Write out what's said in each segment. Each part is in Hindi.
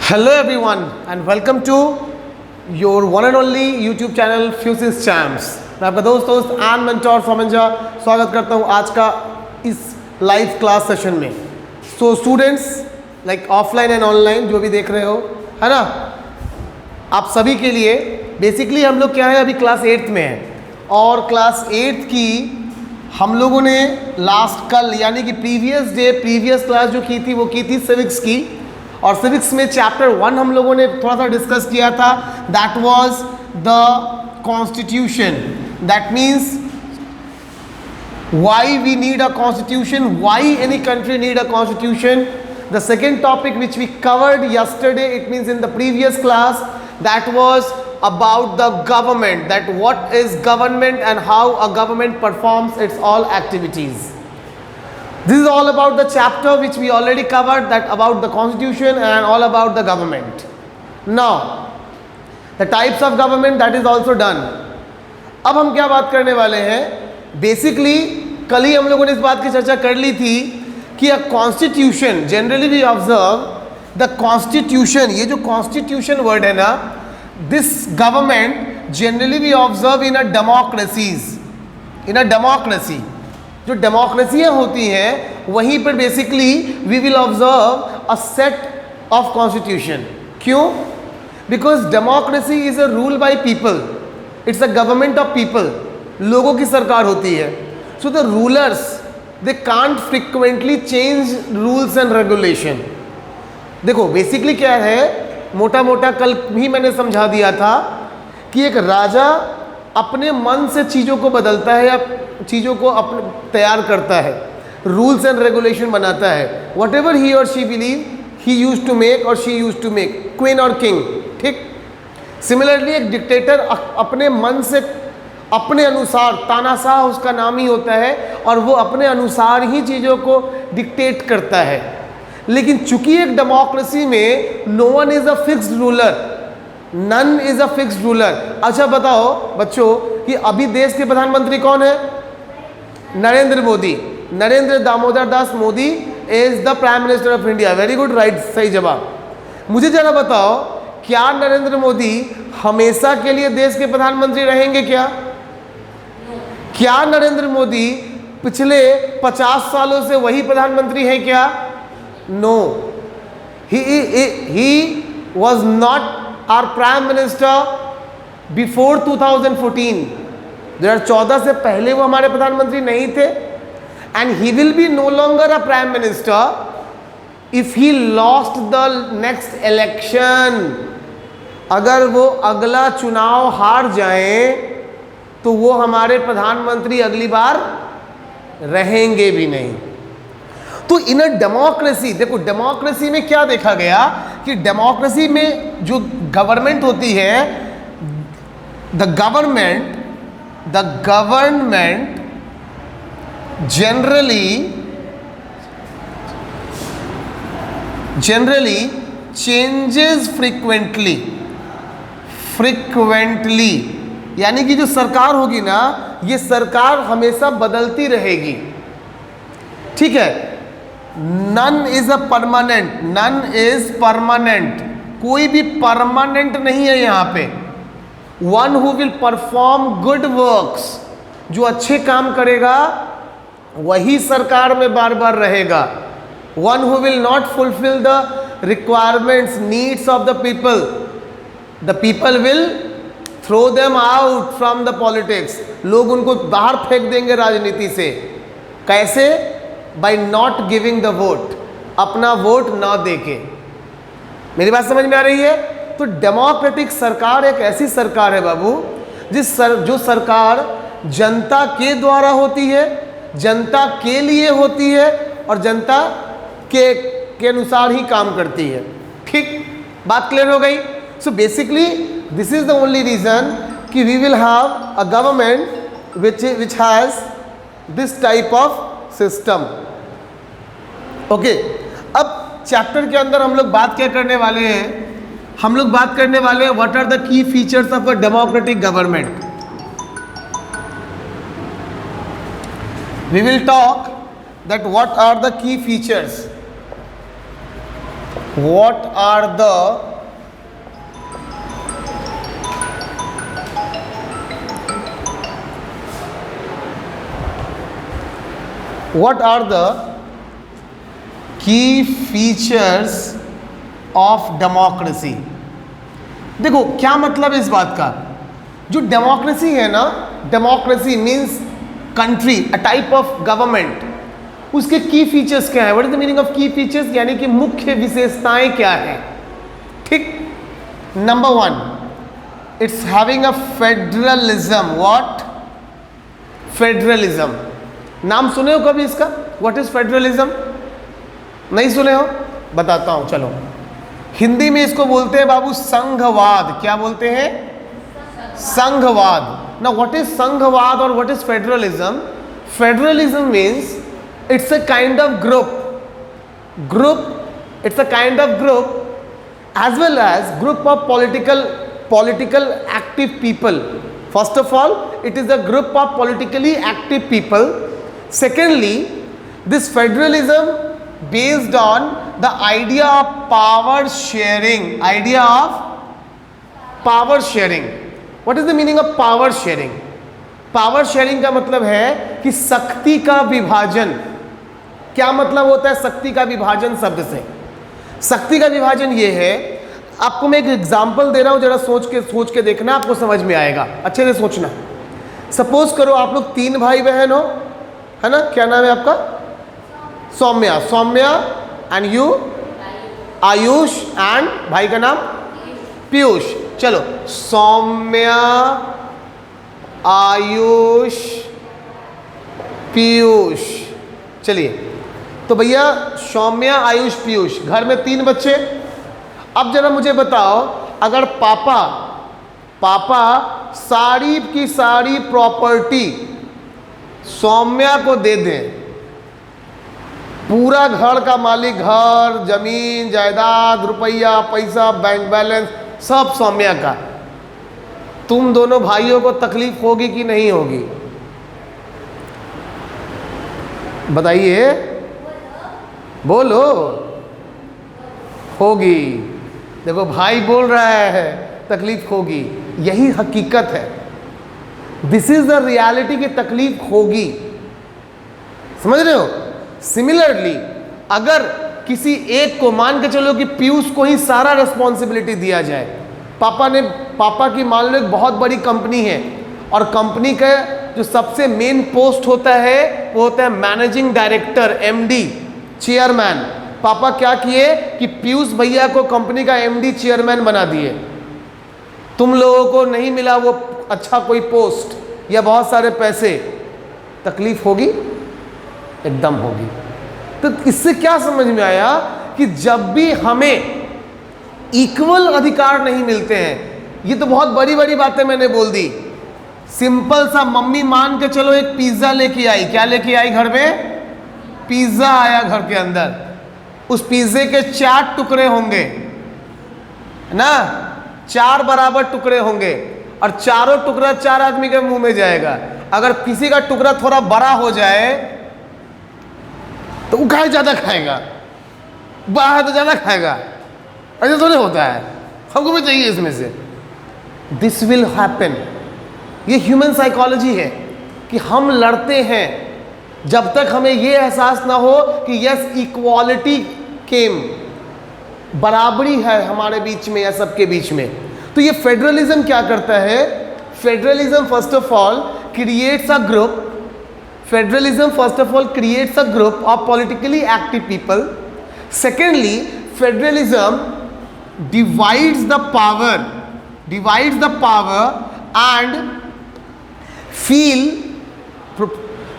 Hello everyone and welcome to your one and only YouTube channel Fuses Champs। मैं आपका दोस्त एंड मेंटोर फ्रॉमेंजा स्वागत करता हूँ आज का इस लाइव क्लास सेशन में। So students like offline and online जो भी देख रहे हो है ना, आप सभी के लिए बेसिकली हम लोग क्या है अभी क्लास 8th में है और क्लास 8th की हम लोगों ने लास्ट कल यानी कि प्रीवियस क्लास जो की थी वो की थी सिविक्स की, और सिविक्स में चैप्टर 1 हम लोगों ने थोड़ा सा डिस्कस किया था। That was the constitution. That means why we need a constitution, why any country need a constitution. The second topic which we covered yesterday, it means in the previous class, that was about the government, that what is government and how a government performs its all activities. This is all about the chapter which we already covered, that about the constitution and all about the government. Now the types of government, that is also done. अब हम क्या बात करने वाले हैं, बेसिकली कल ही हम लोगों ने इस बात की चर्चा कर ली थी कि a constitution generally we observe the constitution, ये जो कॉन्स्टिट्यूशन वर्ड है ना, this government generally we observe in a democracies, in a democracy. जो डेमोक्रेसियाँ होती हैं वहीं पर basically we will observe a set of constitution. क्यों? Because democracy is a rule by people, it's a government of people, लोगों की सरकार होती है। So the rulers they can't frequently change rules and regulation. देखो बेसिकली क्या है, मोटा मोटा कल भी मैंने समझा दिया था कि एक राजा अपने मन से चीज़ों को बदलता है या चीज़ों को अपने तैयार करता है, रूल्स एंड रेगुलेशन बनाता है। वट एवर ही और she believe he use to make और she use to make, queen और किंग, ठीक। सिमिलरली एक डिक्टेटर अपने मन से अपने अनुसार, तानाशाह उसका नाम ही होता है, और वो अपने अनुसार ही चीज़ों को डिक्टेट करता है। लेकिन चूंकि एक डेमोक्रेसी में no one is a fixed ruler, none is a fixed ruler. अच्छा बताओ बच्चों कि अभी देश के प्रधानमंत्री कौन है? Narendra Modi, Narendra Damodar Das Modi is the prime minister of India. Very good, right, सही जवाब। मुझे जरा बताओ क्या नरेंद्र मोदी हमेशा के लिए देश के प्रधानमंत्री रहेंगे क्या? क्या नरेंद्र मोदी पिछले 50 सालों से वही प्रधानमंत्री हैं क्या? No, he was not our prime minister before 2014। 2014 से पहले वो हमारे प्रधानमंत्री नहीं थे। And he will be no longer a prime minister if he lost the next election. अगर वो अगला चुनाव हार जाएं तो वो हमारे प्रधानमंत्री अगली बार रहेंगे भी नहीं। तो इन अ डेमोक्रेसी, देखो डेमोक्रेसी में क्या देखा गया कि डेमोक्रेसी में जो गवर्नमेंट होती है, the government generally changes frequently, यानी कि जो सरकार होगी ना, ये सरकार हमेशा बदलती रहेगी, ठीक है। नन इज परमानेंट, कोई भी परमानेंट नहीं है यहाँ पे। One who will perform good works, जो अच्छे काम करेगा वही सरकार में बार बार रहेगा। One who will not fulfil the requirements, needs of the people will throw them out from the politics. लोग उनको बाहर फेंक देंगे राजनीति से। कैसे? By not giving the vote, अपना वोट ना देके। मेरी बात समझ में आ रही है? तो डेमोक्रेटिक सरकार एक ऐसी सरकार है बाबू जो सरकार जनता के द्वारा होती है, जनता के लिए होती है और जनता के अनुसार ही काम करती है, ठीक। बात क्लियर हो गई? So basically this is the only reason कि we will have a government which has this type of system. Okay, अब चैप्टर के अंदर हम लोग बात क्या करने वाले हैं? हम लोग बात करने वाले हैं what are the key features of a democratic government. We will talk that what are the key features what are the key features of democracy? देखो क्या मतलब है इस बात का, जो डेमोक्रेसी है ना, democracy means country, a type of government, उसके की फीचर्स क्या है? What is the meaning of की फीचर्स? यानी कि मुख्य विशेषताएं क्या है? ठीक, number 1, it's having a federalism. What? Federalism. नाम सुने हो कभी इसका? What is federalism? नहीं सुने हो? बताता हूं, चलो. हिंदी में इसको बोलते हैं बाबू संघवाद. क्या बोलते हैं? संघवाद. Now what is संघवाद और what is federalism? Federalism means it's a kind of group. It's a kind of group as well as group of political active people. First of all, it is a group of politically active people. Secondly, this federalism based on the idea of power sharing. Idea of power sharing. What is the meaning of power sharing? Power sharing का मतलब है कि शक्ति का विभाजन. क्या मतलब होता है शक्ति का विभाजन शब्द से? शक्ति का विभाजन ये है, आपको मैं एक एग्जांपल दे रहा हूं, जरा सोच के देखना, आपको समझ में आएगा. अच्छे से सोचना. सपोज करो आप लोग 3 भाई बहन हो, है ना? क्या नाम है आपका? Saumya and you Ayush, and भाई का नाम पीयूष. चलो, सौम्या, आयुष, पीयूष. चलिए, तो भैया सौम्या, आयुष, पीयूष, घर में 3 बच्चे. अब जरा मुझे बताओ, अगर पापा सारी की सारी प्रॉपर्टी सौम्या को दे दें, पूरा घर का मालिक, घर, जमीन, जायदाद, रुपया, पैसा, बैंक बैलेंस सब सौम्या का, तुम दोनों भाइयों को तकलीफ होगी कि नहीं होगी? बताइए, बोलो. होगी. देखो भाई बोल रहा है तकलीफ होगी, यही हकीकत है. दिस इज द रियलिटी की तकलीफ होगी. समझ रहे हो? सिमिलरली, अगर किसी एक को, मान के चलो कि पीयूष को ही सारा रिस्पॉन्सिबिलिटी दिया जाए, पापा की मान लो एक बहुत बड़ी कंपनी है, और कंपनी का जो सबसे मेन पोस्ट होता है वो होता है मैनेजिंग डायरेक्टर, एमडी, चेयरमैन. पापा क्या किए कि पीयूष भैया को कंपनी का एमडी, चेयरमैन बना दिए. तुम लोगों को नहीं मिला वो अच्छा कोई पोस्ट या बहुत सारे पैसे, तकलीफ होगी? एकदम होगी. तो इससे क्या समझ में आया कि जब भी हमें इक्वल अधिकार नहीं मिलते हैं, ये तो बहुत बड़ी बड़ी बातें मैंने बोल दी. सिंपल सा, मम्मी मान के चलो एक पिज्जा लेके आई. क्या लेके आई? घर में पिज्जा आया घर के अंदर. उस पिज्जे के 4 टुकड़े होंगे ना, 4 बराबर टुकड़े होंगे, और चारों टुकड़ा 4 आदमी के मुंह में जाएगा. अगर किसी का टुकड़ा थोड़ा बड़ा हो जाए तो वो ज्यादा खाएगा, बड़ा है तो ज्यादा खाएगा. ऐसा तो नहीं होता है, हमको भी चाहिए इसमें से. This will happen. ये ह्यूमन साइकोलॉजी है कि हम लड़ते हैं जब तक हमें ये एहसास ना हो कि यस इक्वालिटी केम, बराबरी है हमारे बीच में या सबके बीच में. तो ये फेडरलिज्म क्या करता है? Federalism first of all creates a group. Federalism first of all creates a group of politically active people. Secondly, federalism divides the power and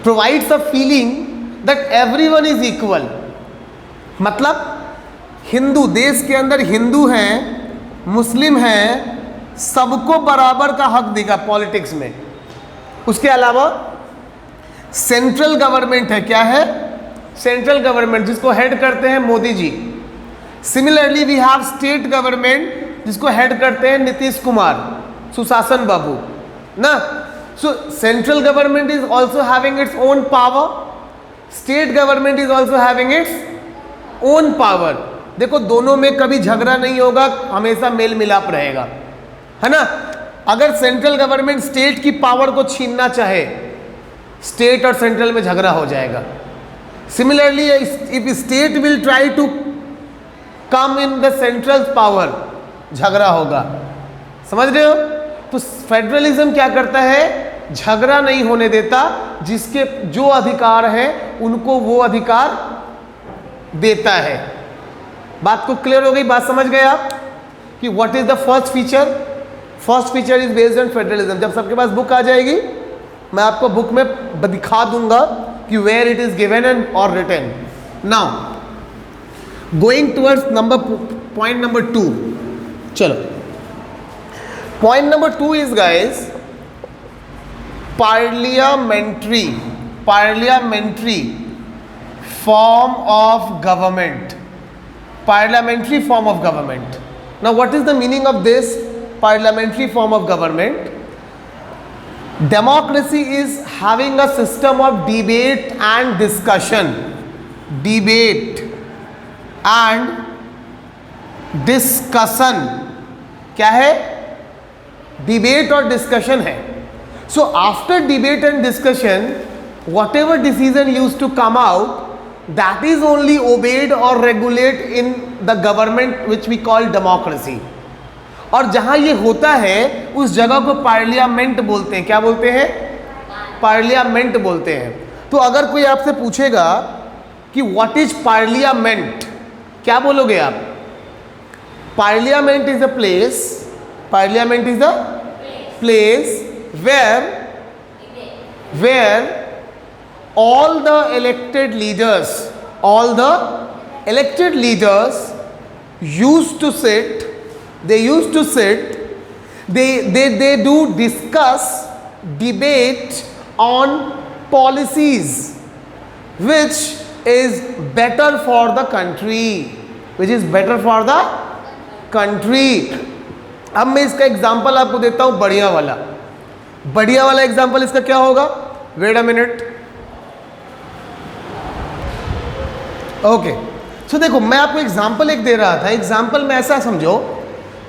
provides a feeling that everyone is equal. मतलब हिंदू, देश के अंदर हिंदू हैं, मुस्लिम हैं, सबको बराबर का हक देगा पॉलिटिक्स में. उसके अलावा सेंट्रल गवर्नमेंट है. क्या है? सेंट्रल गवर्नमेंट, जिसको हेड करते हैं Modi ji. Similarly we have state government, जिसको हेड करते हैं नीतीश कुमार, सुशासन बाबू ना. So central government is also having its own power, state government is also having its own power. देखो दोनों में कभी झगड़ा नहीं होगा, हमेशा मेल मिलाप रहेगा, है ना। अगर सेंट्रल गवर्नमेंट स्टेट की पावर को छीनना चाहे, स्टेट और सेंट्रल में झगड़ा हो जाएगा। Similarly if state will try to come in the central power, झगड़ा होगा, समझ रहे हो। तो फेडरलिज्म क्या करता है, झगड़ा नहीं होने देता, जिसके जो अधिकार है उनको वो अधिकार देता है। बात को क्लियर हो गई, बात समझ गए आप कि what is the first feature. First feature is based on federalism. जब सबके पास बुक आ जाएगी, मैं आपको बुक में दिखा दूंगा कि where it is given and और written. Now going towards point number 2। चलो, point number 2 is guys parliamentary form of government. Parliamentary form of government. Now what is the meaning of this parliamentary form of government? Democracy is having a system of debate and discussion. Debate and discussion क्या है, डिबेट और डिस्कशन है। So after debate and discussion whatever decision used to come out, that is only obeyed or regulate in the government which we call democracy. और जहां ये होता है उस जगह को पार्लियामेंट बोलते हैं। क्या बोलते हैं, पार्लियामेंट बोलते हैं। तो अगर कोई आपसे पूछेगा कि व्हाट इज पार्लियामेंट, क्या बोलोगे आप? Parliament is a place, parliament is a place where all the elected leaders used to sit, they do discuss, debate on policies which is better for the country, अब मैं इसका एग्जांपल आपको देता हूं, बढ़िया वाला एग्जांपल इसका क्या होगा, वेट अ मिनट। ओके, सो देखो मैं आपको एग्जांपल एक दे रहा था। एग्जांपल में ऐसा समझो,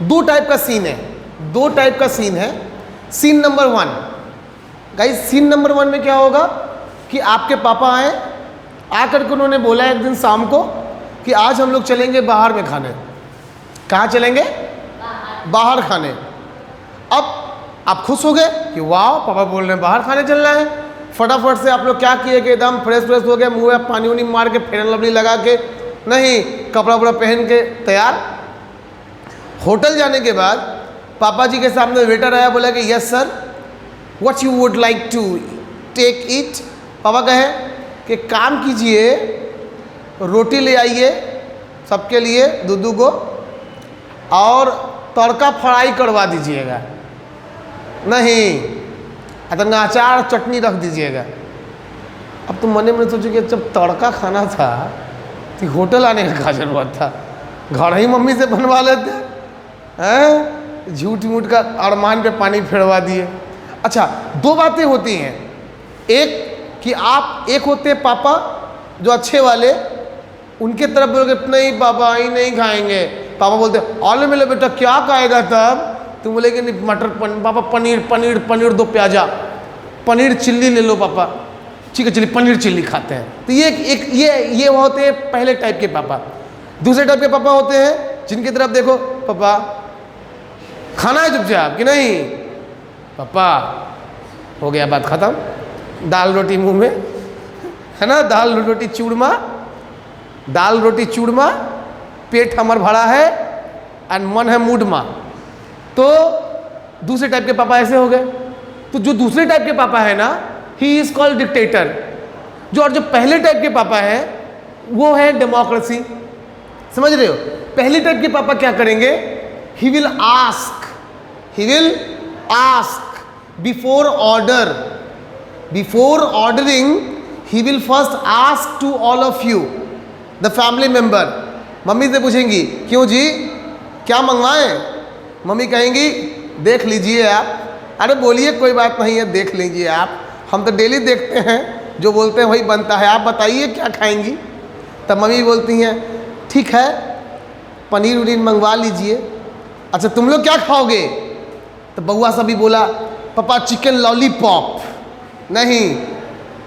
दो टाइप का सीन है। Scene number 1 guys, scene number 1 में क्या होगा कि आपके पापा आए, आकर के उन्होंने बोला एक दिन शाम को कि आज हम लोग चलेंगे बाहर में खाने। कहाँ चलेंगे? बाहर खाने। अब आप खुश हो गए कि वाह पापा बोल रहे हैं बाहर खाने चलना है। फटाफट से आप लोग क्या किए कि एकदम फ्रेश हो गए, मुंह में पानी उनी मार के, फेयर एंड लवली लगा के, नहीं कपड़ा वपड़ा पहन के तैयार। होटल जाने के बाद पापा जी के सामने वेटर आया, बोला कि yes sir, what you would like to take it. पापा कहे कि काम कीजिए, रोटी ले आइए सबके लिए दूधू को, और तड़का फ्राई करवा दीजिएगा, नहीं अतंगा अचार चटनी रख दीजिएगा। अब तो मन में सोचो कि जब तड़का खाना था तो होटल आने का क्या जरूरत था, घर ही मम्मी से बनवा लेते हैं। झूठ मूठ का अरमान पे पानी फेरवा दिए। अच्छा, दो बातें होती हैं, एक कि आप एक होते हैं पापा जो अच्छे वाले, उनके तरफ बोलोगे नहीं पापा ही नहीं खाएंगे। पापा बोलते आलू मिले बेटा क्या खाएगा तब, तुम बोलेगे नहीं मटर पापा पनीर दो प्याजा, पनीर चिल्ली ले लो पापा, ठीक है चलिए पनीर चिल्ली खाते हैं। तो ये होते हैं पहले टाइप के पापा। दूसरे टाइप के पापा होते हैं जिनकी तरफ देखो, पापा खाना है चुपचाप कि नहीं, पापा हो गया बात खत्म, दाल रोटी मुंह में, है ना, दाल रोटी चूरमा, पेट हमर भरा है एंड मन है मूडमा। तो दूसरे टाइप के पापा ऐसे हो गए। तो जो दूसरे टाइप के पापा है ना, ही इज कॉल्ड डिक्टेटर। और जो पहले टाइप के पापा है वो है डेमोक्रेसी। समझ रहे हो? पहले टाइप के पापा क्या करेंगे, he will ask before ordering, he will first ask to all of you the family member. मम्मी से पूछेंगी क्यों जी क्या मंगवाएं, मम्मी कहेंगी देख लीजिए आप। अरे बोलिए कोई बात नहीं है, देख लीजिए आप, हम तो डेली देखते हैं, जो बोलते हैं वही बनता है, आप बताइए क्या खाएंगी। तब मम्मी बोलती हैं ठीक है पनीर उनीर मंगवा लीजिए। अच्छा तुम लोग क्या खाओगे? तो बउआ सभी बोला पापा चिकन लॉलीपॉप, नहीं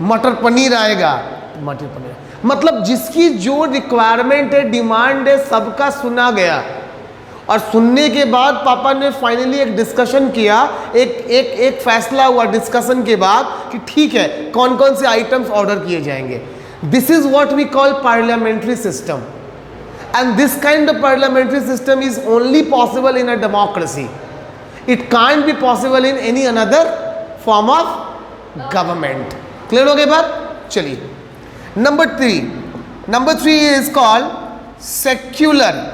मटर पनीर आएगा। मटर पनीर मतलब जिसकी जो रिक्वायरमेंट है, डिमांड है, सबका सुना गया। और सुनने के बाद पापा ने फाइनली एक डिस्कशन किया, एक फैसला हुआ डिस्कशन के बाद कि ठीक है कौन कौन से आइटम्स ऑर्डर किए जाएंगे। This is what we call parliamentary system, and this kind of parliamentary system is only possible in a democracy. It can't be possible in any other form of government. Clear हो गई बात? चलिए number three is called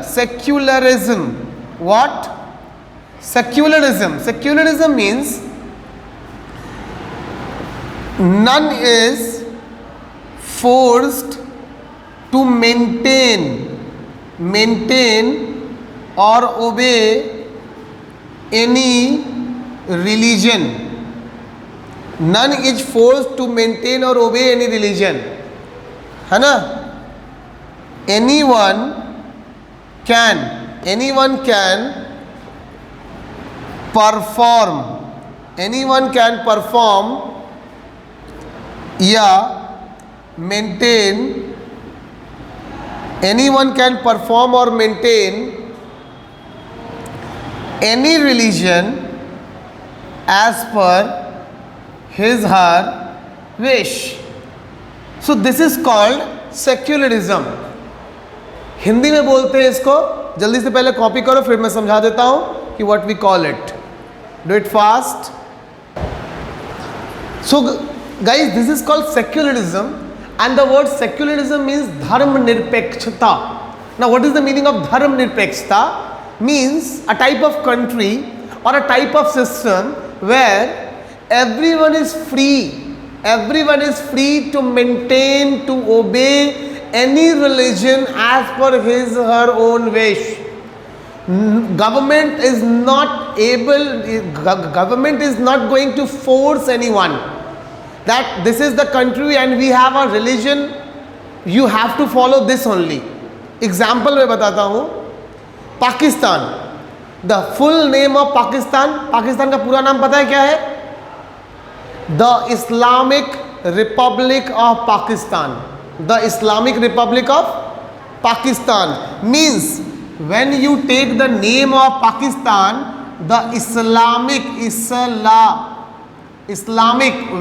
secularism. What? Secularism means none is forced to maintain or obey any religion. None is forced to maintain or obey any religion, है ना? anyone can perform या maintain, anyone can perform or maintain any religion as per his her wish. So this is called secularism. Hindi में बोलते हैं इसको, जल्दी से पहले कॉपी करो फिर मैं समझा देता हूं कि what we call it. Do it fast. So guys this is called secularism and the word secularism means धर्मनिरपेक्षता। Now what is the meaning of धर्मनिरपेक्षता? Means a type of country और a type of system where everyone is free to maintain, to obey any religion as per his her own wish. Government is not going to force anyone that this is the country and we have a religion, you have to follow this only. Example मैं बताता हूँ, Pakistan, the full name of Pakistan का पूरा नाम पता है क्या है? The Islamic Republic of Pakistan. The Islamic Republic of Pakistan means when you take the name of Pakistan, the Islamic,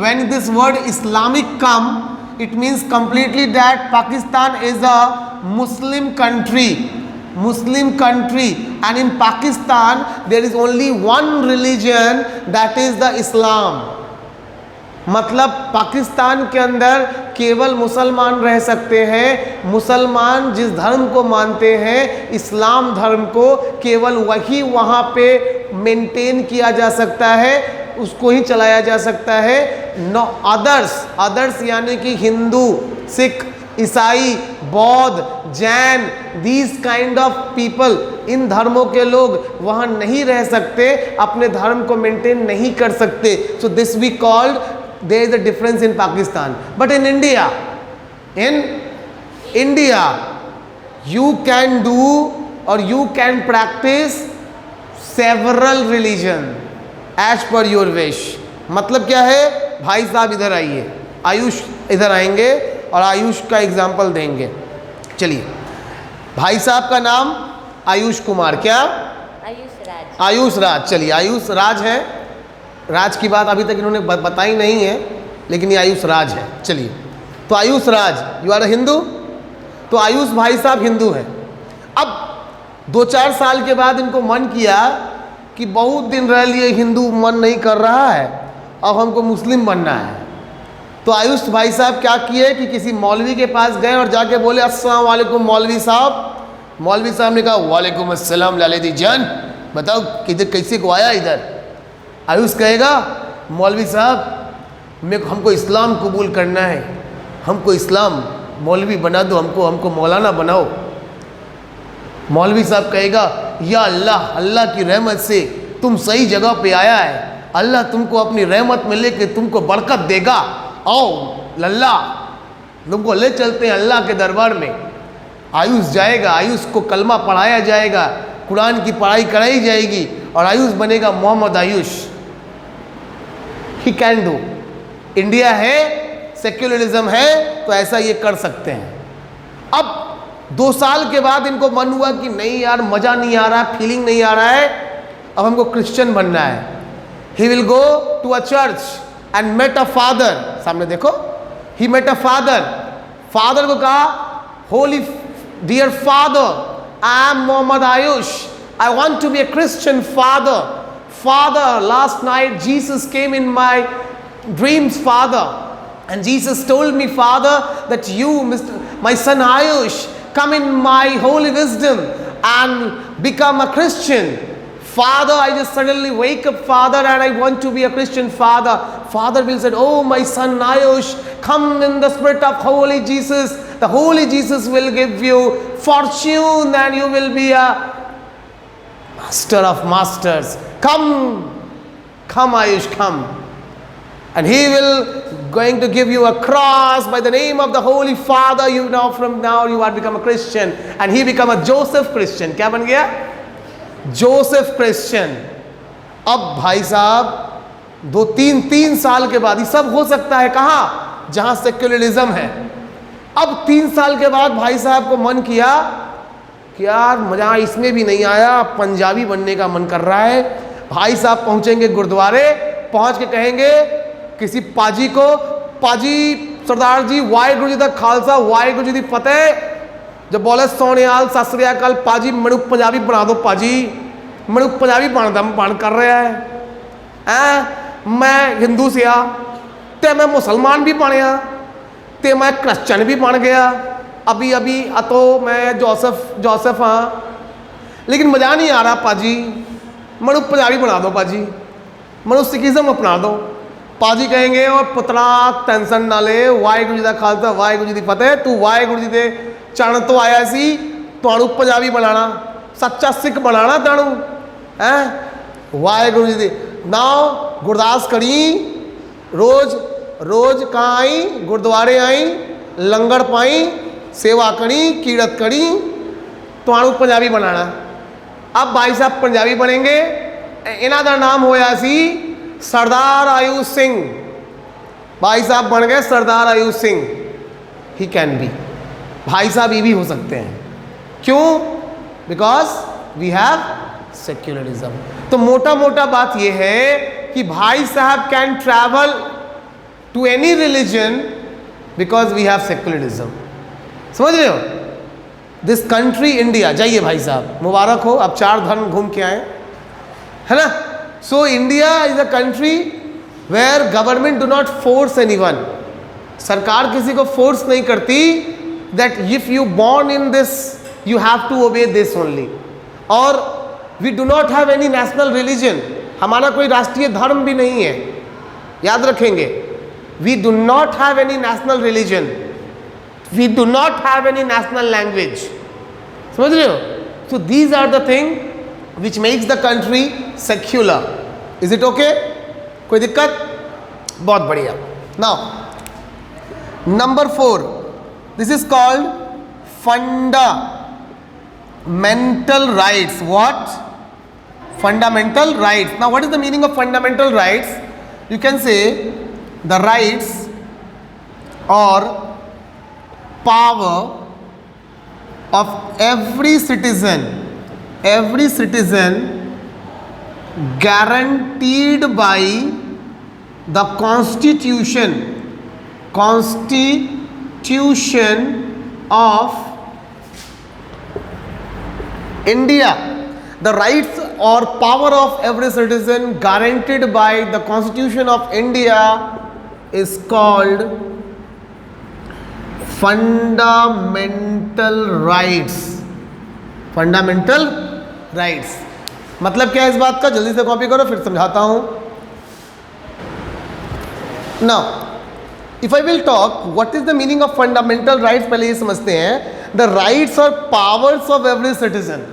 when this word Islamic come, it means completely that Pakistan is a Muslim country, and in Pakistan there is only one religion, that is the Islam. मतलब पाकिस्तान के अंदर केवल मुसलमान रह सकते हैं। मुसलमान जिस धर्म को मानते हैं, इस्लाम धर्म को, केवल वही वहाँ पे मेंटेन किया जा सकता है, उसको ही चलाया जा सकता है। नो अदर्स यानी कि हिंदू, सिख, ईसाई, बौद्ध, Jain, these kind of people, इन धर्मों के लोग वहाँ नहीं रह सकते, अपने धर्म को मेंटेन नहीं कर सकते। So this we called, there is a difference in Pakistan, but in India you can do or you can practice several religion as per your wish. मतलब क्या है? भाई साहब इधर आइए, आयुष इधर आएंगे और आयुष का एग्जाम्पल देंगे। चलिए, भाई साहब का नाम आयुष कुमार, क्या? आयुष राज। चलिए, आयुष राज है। राज की बात अभी तक इन्होंने बताई नहीं है, लेकिन ये आयुष राज है। चलिए, तो आयुष राज, यू आर अ हिंदू। तो आयुष भाई साहब हिंदू हैं। अब 2-4 साल के बाद इनको मन किया कि बहुत दिन रह लिए हिंदू, मन नहीं कर रहा है, अब हमको मुस्लिम बनना है। तो आयुष भाई साहब क्या किए कि किसी मौलवी के पास गए और जाके बोले, अस्सलाम वालेकुम मौलवी साहब। मौलवी साहब ने कहा, वालेकुम अस्सलाम लालेदी जान, बताओ किधर कैसे को आया इधर? आयुष कहेगा, मौलवी साहब हमको इस्लाम कबूल करना है, हमको इस्लाम मौलवी बना दो, हमको मौलाना बनाओ। मौलवी साहब कहेगा, या अल्लाह, अल्लाह की रहमत से तुम सही जगह पे आया है, अल्लाह तुमको अपनी रहमत में लेके तुमको बरकत देगा, आओ लल्ला तुमको ले चलते हैं अल्लाह के दरबार में। आयुष जाएगा, आयुष को कलमा पढ़ाया जाएगा, कुरान की पढ़ाई कराई जाएगी और आयुष बनेगा Mohammad Ayush. He can do. India है, सेक्युलरिज्म है, तो ऐसा ये कर सकते हैं। अब 2 साल के बाद इनको मन हुआ कि नहीं यार, मज़ा नहीं आ रहा, फीलिंग नहीं आ रहा है, अब हमको क्रिश्चियन बनना है। He will go to a church and met a father. सामने देखो, he met a father. Father को कहा, holy dear father, I am Mohammad Ayush, I want to be a Christian father. Father, last night Jesus came in my dreams father, and Jesus told me, Father, that you, my son Ayush, come in my holy wisdom and become a Christian. Father, I just suddenly wake up, Father, and I want to be a Christian, Father. Father will say, oh, my son Ayush, come in the spirit of holy Jesus. The holy Jesus will give you fortune and you will be a master of masters. Come, Ayush, come. And he will going to give you a cross by the name of the Holy Father. You know, from now you are become a Christian. And he become a Joseph Christian. क्या बन गया? Joseph Christian. अब भाई साहब 2-3 साल के बाद ये सब हो सकता है। कहाँ? जहाँ सेक्युलरिज्म है। अब 3 साल के बाद भाई साहब को मन किया कि यार मजा इसमें भी नहीं आया, पंजाबी बनने का मन कर रहा है। भाई साहब पहुँचेंगे गुरुद्वारे, पहुँच के कहेंगे किसी पाजी को, पाजी सरदार जी वाहिगुरु जी दा खालसा वाहिगुरु जी दी फतेह। जब बोले सोनियाल सत श्री अकाल, पाजी मैनू पंजाबी बना दो, पाजी मैनू पंजाबी बन कर रहा है। मैं हिंदू से ते मैं मुसलमान भी बनया ते मैं क्रिश्चन भी बन गया। अभी तो मैं जोसेफ हाँ, लेकिन मज़ा नहीं आ रहा पाजी, मैनू पंजाबी बना दो पाजी, मैनू सिखिज़म अपना दो। पाजी कहेंगे और पुत्रा टेंशन ना ले, वाहिगुरु जी का खालसा वाहिगुरु जी की फतेह, तू वाहिगुरु जी के चरण तो आया सी, तुहानू पंजाबी बनाना, सच्चा सिख बनाना तुहानू है। वाहिगुरु जी की नाउ गुरदास करी, रोज कहाँ आई, गुरुद्वारे आई, लंगर पाई, सेवा करी, कीरत करी, तुहानू पंजाबी बनाना। अब भाई साहब पंजाबी बनेंगे। इन्हां दा नाम होया सी सरदार आयुष सिंह। भाई साहब बन गए Sardar Ayush Singh. He can be. भाई साहब ये भी हो सकते हैं। क्यों? Because we have secularism. तो मोटा मोटा बात यह है कि भाई साहब can travel to any religion because we have secularism. समझ रहे हो? दिस कंट्री इंडिया, जाइए भाई साहब, मुबारक हो, आप 4 धर्म घूम के आए, है ना। So India is a country where government do not force anyone. सरकार किसी को फोर्स नहीं करती that if you born in this you have to obey this only. और we do not have any national religion. हमारा कोई राष्ट्रीय धर्म भी नहीं है, याद रखेंगे। We do not have any national religion. We do not have any national language. समझ रहे हो? So these are the things which makes the country secular. Is it okay? कोई दिक्कत? बहुत बढ़िया। Now, number 4. This is called fundamental rights. What? Fundamental rights. Now, what is the meaning of fundamental rights? You can say the rights or power of every citizen guaranteed by the constitution of India. The rights or power of every citizen guaranteed by the constitution of India is called fundamental rights. Fundamental rights मतलब क्या है इस बात का? जल्दी से कॉपी करो, फिर समझाता हूं। Now if I will talk what is the meaning of fundamental rights, पहले ये समझते हैं। द राइट्स और powers of every citizen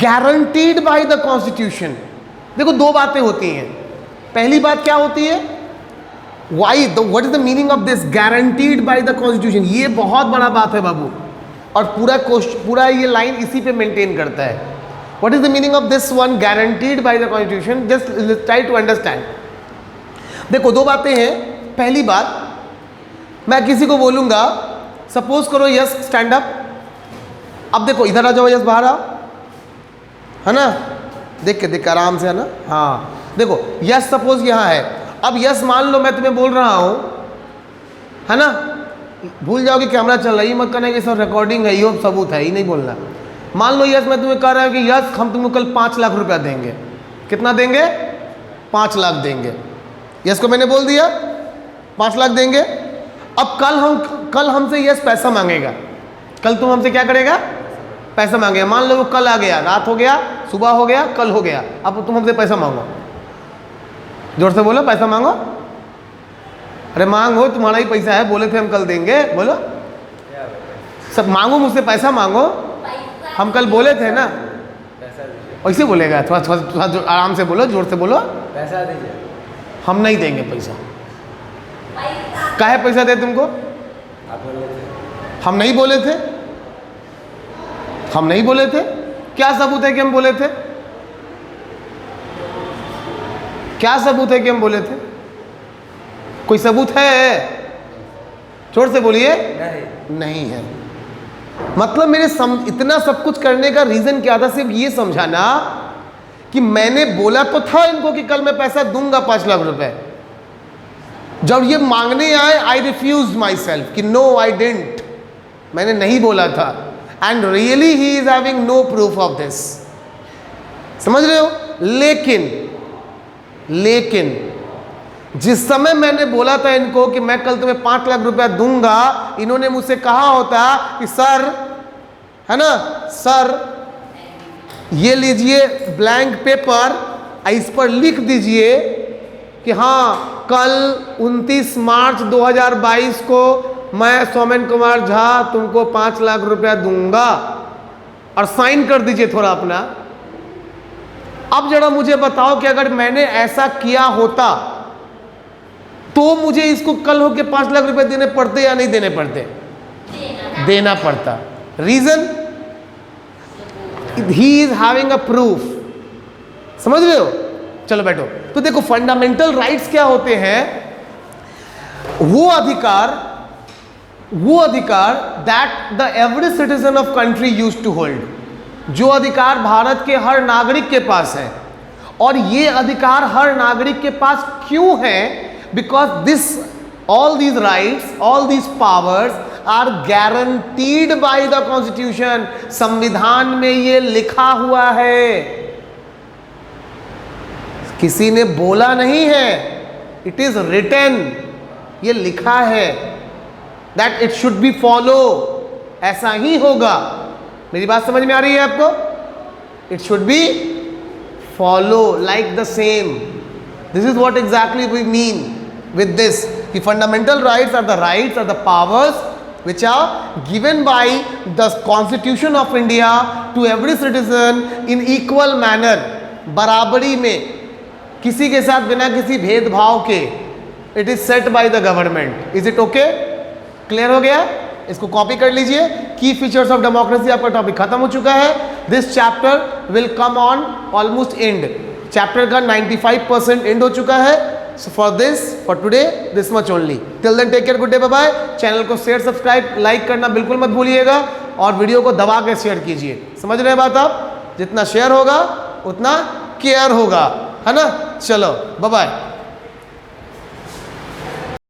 guaranteed by the constitution. देखो 2 बातें होती हैं। पहली बात क्या होती है? What is the meaning of this guaranteed by the constitution? ये बहुत बड़ा बात है बाबू। और पूरा ये लाइन इसी पे मेंटेन करता है। What is the meaning of this one, guaranteed by the constitution? Just try to understand. देखो दो बातें हैं। पहली बात, मैं किसी को बोलूंगा, सपोज करो यस स्टैंड अप, अब देखो इधर आ जाओ, यस बाहर आओ, है ना, देख के आराम से, है ना, हाँ देखो यस सपोज यहाँ है, अब यस मान लो मैं तुम्हें बोल रहा हूँ, है ना, भूल जाओ कि कैमरा चल रहा है, ये मत करना कि सब रिकॉर्डिंग है, ये सबूत है, ये नहीं बोलना। मान लो यस मैं तुम्हें कह रहा हूँ कि यस हम तुमको कल 5 लाख रुपया देंगे। कितना देंगे? 5 लाख देंगे। यस को मैंने बोल दिया 5 लाख देंगे। अब कल हमसे यस पैसा मांगेगा, कल तुम हमसे क्या करेगा? पैसा मांगेगा। मान लो वो कल आ गया, रात हो गया, सुबह हो गया, कल हो गया, अब तुम हमसे पैसा मांगो। जोर से बोलो, पैसा मांगो। अरे मांगो, तुम्हारा ही पैसा है, बोले थे हम कल देंगे, बोलो सब मांगो, मुझसे पैसा मांगो, हम कल बोले थे ना। ऐसे बोलेगा, थोड़ा आराम से बोलो, जोर से बोलो, पैसा दीजिए। हम नहीं देंगे पैसा। काहे पैसा दे तुमको? आप बोले थे। हम नहीं बोले थे, हम नहीं बोले थे। क्या सबूत है कि हम बोले थे? क्या सबूत है कि हम बोले थे? कोई सबूत है? जोर से बोलिए। नहीं है। मतलब मेरे इतना सब कुछ करने का रीजन क्या था? सिर्फ ये समझाना कि मैंने बोला तो था इनको कि कल मैं पैसा दूंगा 5 लाख रुपए। जब ये मांगने आए, आई रिफ्यूज माई सेल्फ कि नो आई डिडंट, मैंने नहीं बोला था। And really he is having no proof of this. समझ रहे हो? लेकिन जिस समय मैंने बोला था इनको कि मैं कल तुम्हें 5 लाख रुपया दूंगा, इन्होंने मुझसे कहा होता कि सर, है ना, सर ये लीजिए ब्लैंक पेपर, इस पर लिख दीजिए कि हाँ कल 29 मार्च 2022 को मैं सौमेन कुमार झा तुमको 5 लाख रुपया दूंगा, और साइन कर दीजिए थोड़ा अपना। अब जरा मुझे बताओ कि अगर मैंने ऐसा किया होता तो मुझे इसको कल होके 5 लाख रुपए देने पड़ते या नहीं देने पड़ते? देना पड़ता। Reason, he is having a proof. समझ रहे हो? चलो बैठो। तो देखो फंडामेंटल राइट्स क्या होते हैं? वो अधिकार that the every citizen of country used to hold, जो अधिकार भारत के हर नागरिक के पास है। और ये अधिकार हर नागरिक के पास क्यों है? Because all these rights, all these powers are guaranteed by the constitution. संविधान में ये लिखा हुआ है, किसी ने बोला नहीं है, इट इज रिटन, ये लिखा है, that it should be follow, ऐसा ही होगा। मेरी बात समझ में आ रही है आपको? It should be follow like the same. This is what exactly we mean with this. The fundamental rights are the powers which are given by the Constitution of India to every citizen in equal manner, बराबरी में, किसी के साथ बिना किसी भेदभाव के। It is set by the government. Is it okay? Clear हो गया? इसको कॉपी कर लीजिए। की फीचर्स ऑफ डेमोक्रेसी आपका टॉपिक खत्म हो चुका है। This chapter will come on almost and. Chapter का 95% एंड हो चुका है। So for today, this much only. Till then, take care, good day, bye bye. Channel को शेयर, सब्सक्राइब, लाइक करना बिल्कुल मत भूलिएगा, और वीडियो को दबा के शेयर कीजिए। समझ रहे हैं बात आप? जितना शेयर होगा उतना केयर होगा, है ना? चलो बाय बाय।